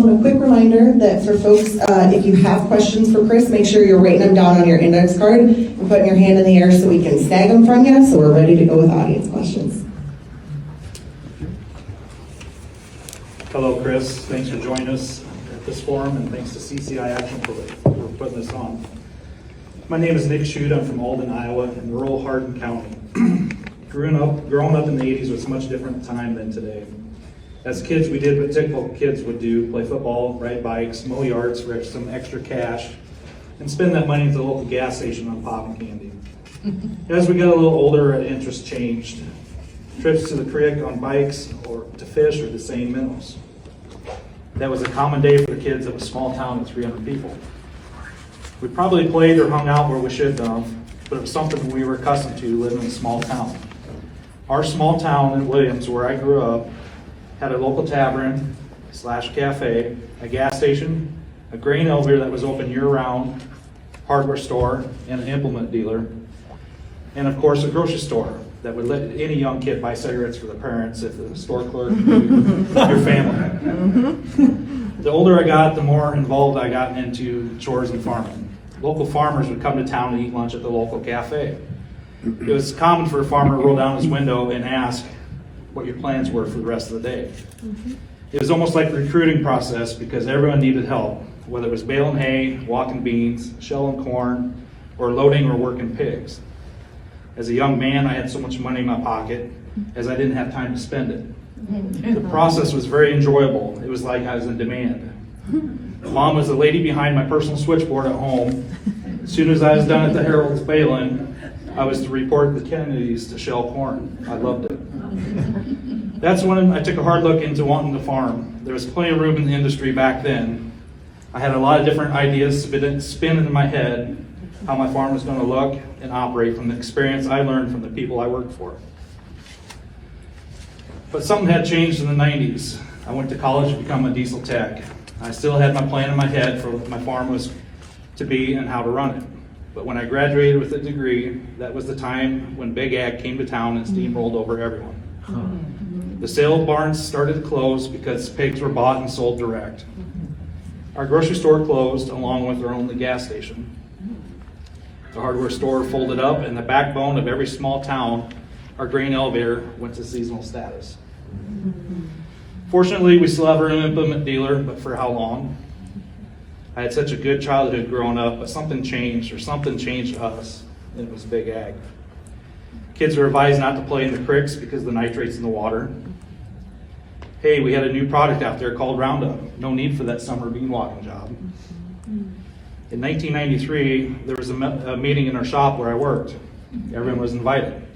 want a quick reminder that for folks, if you have questions for Chris, make sure you're writing them down on your index card and putting your hand in the air so we can snag them from you, so we're ready to go with audience questions. Hello, Chris. Thanks for joining us at this forum, and thanks to CCI Action for putting this on. My name is Nick Shute. I'm from Alden, Iowa, in rural Hardin County. Growing up in the 80s was a much different time than today. As kids, we did what typical kids would do: play football, ride bikes, mow yards for some extra cash, and spend that money at the local gas station on pop and candy. As we got a little older, our interests changed. Trips to the creek on bikes or to fish or to seine minnows. That was a common day for the kids of a small town of 300 people. We probably played or hung out where we should have, but it was something we were accustomed to living in a small town. Our small town in Williams, where I grew up, had a local tavern / cafe, a gas station, a grain elevator that was open year-round, hardware store, and an implement dealer, and of course a grocery store that would let any young kid buy cigarettes for their parents if the store clerk knew your family. The older I got, the more involved I got into chores and farming. Local farmers would come to town and eat lunch at the local cafe. It was common for a farmer to roll down his window and ask what your plans were for the rest of the day. It was almost like a recruiting process because everyone needed help, whether it was baling hay, walking beans, shelling corn, or loading or working pigs. As a young man, I had so much money in my pocket as I didn't have time to spend it. The process was very enjoyable. It was like I was in demand. Mom was the lady behind my personal switchboard at home. As soon as I was done at the Herald's baling, I was to report the Kennedys to shell corn. I loved it. That's when I took a hard look into wanting to farm. There was plenty of room in the industry back then. I had a lot of different ideas spinning in my head how my farm was going to look and operate from the experience I learned from the people I worked for. But something had changed in the 90s. I went to college to become a diesel tech. I still had my plan in my head for what my farm was to be and how to run it. But when I graduated with a degree, that was the time when Big Ag came to town and steamrolled over everyone. The sale of barns started to close because pigs were bought and sold direct. Our grocery store closed along with our only gas station. The hardware store folded up, and the backbone of every small town, our grain elevator, went to seasonal status. Fortunately, we still have our implement dealer, but for how long? I had such a good childhood growing up, but something changed us, and it was Big Ag. Kids were advised not to play in the creeks because of the nitrates in the water. Hey, we had a new product out there called Roundup. No need for that summer bean walking job. In 1993, there was a meeting in our shop where I worked. Everyone was invited.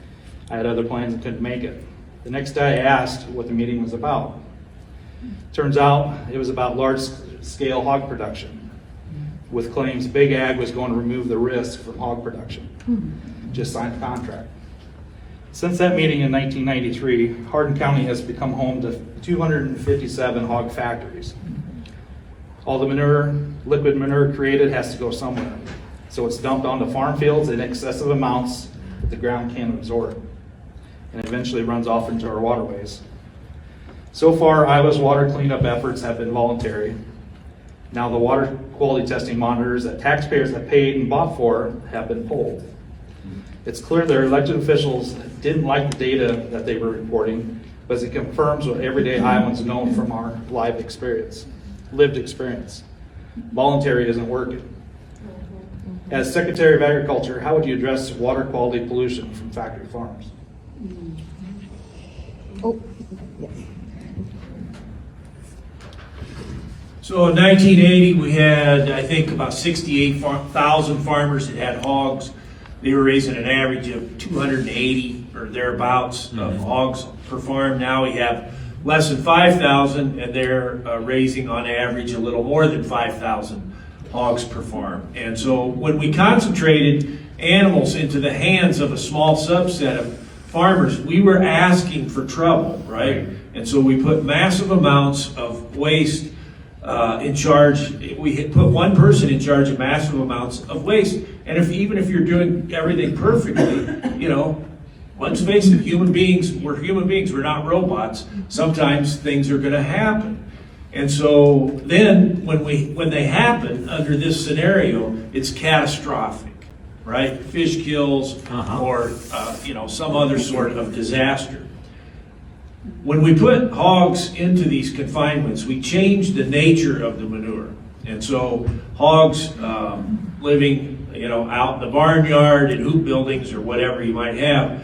I had other plans and couldn't make it. The next day I asked what the meeting was about. Turns out it was about large-scale hog production, with claims Big Ag was going to remove the risk from hog production. Just signed a contract. Since that meeting in 1993, Hardin County has become home to 257 hog factories. All the liquid manure created has to go somewhere. So it's dumped onto farm fields in excessive amounts that the ground can't absorb, and eventually runs off into our waterways. So far, Iowa's water cleanup efforts have been voluntary. Now the water quality testing monitors that taxpayers have paid and bought for have been pulled. It's clear their elected officials didn't like the data that they were reporting, but it confirms what everyday Iowans know from our lived experience. Voluntary isn't working. As Secretary of Agriculture, how would you address water quality pollution from factory farms? Oh, yes. So in 1980, we had, I think, about 68,000 farmers that had hogs. They were raising an average of 280 or thereabouts of hogs per farm. Now we have less than 5,000, and they're raising on average a little more than 5,000 hogs per farm. And so when we concentrated animals into the hands of a small subset of farmers, we were asking for trouble, right? And so we put massive amounts of waste in charge. We put one person in charge of massive amounts of waste. And even if you're doing everything perfectly, let's face it, we're human beings, we're not robots. Sometimes things are going to happen. And so then when they happen under this scenario, it's catastrophic, right? Fish kills or some other sort of disaster. When we put hogs into these confinements, we change the nature of the manure. And so hogs living out in the barnyard, in hoop buildings or whatever you might have,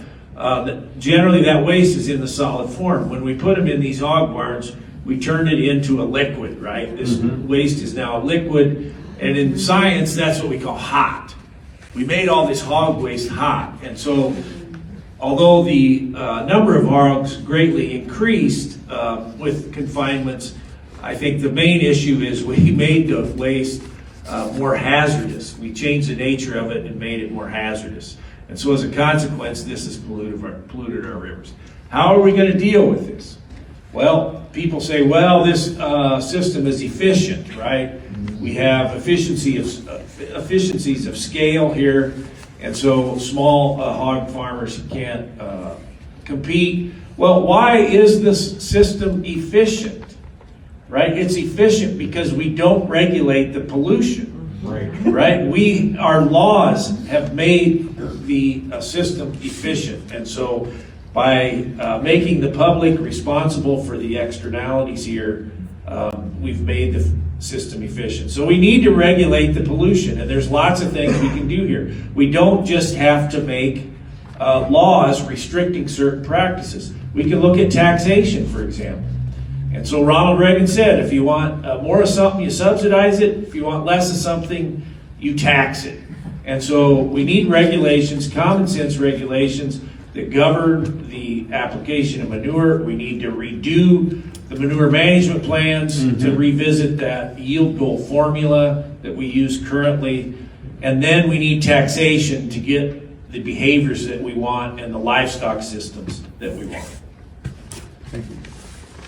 generally that waste is in the solid form. When we put them in these hog barns, we turn it into a liquid, right? This waste is now a liquid, and in science, that's what we call hot. We made all this hog waste hot, and so although the number of hogs greatly increased with confinements, I think the main issue is we made the waste more hazardous. We changed the nature of it and made it more hazardous. And so as a consequence, this has polluted our rivers. How are we going to deal with this? Well, people say, well, this system is efficient, right? We have efficiencies of scale here, and so small hog farmers can't compete. Well, why is this system efficient? Right? It's efficient because we don't regulate the pollution. Right? Our laws have made the system efficient, and so by making the public responsible for the externalities here, we've made the system efficient. So we need to regulate the pollution, and there's lots of things we can do here. We don't just have to make laws restricting certain practices. We can look at taxation, for example. And so Ronald Reagan said, if you want more of something, you subsidize it. If you want less of something, you tax it. And so we need regulations, common sense regulations, that govern the application of manure. We need to redo the manure management plans to revisit that yield goal formula that we use currently. And then we need taxation to get the behaviors that we want and the livestock systems that we want. Thank you.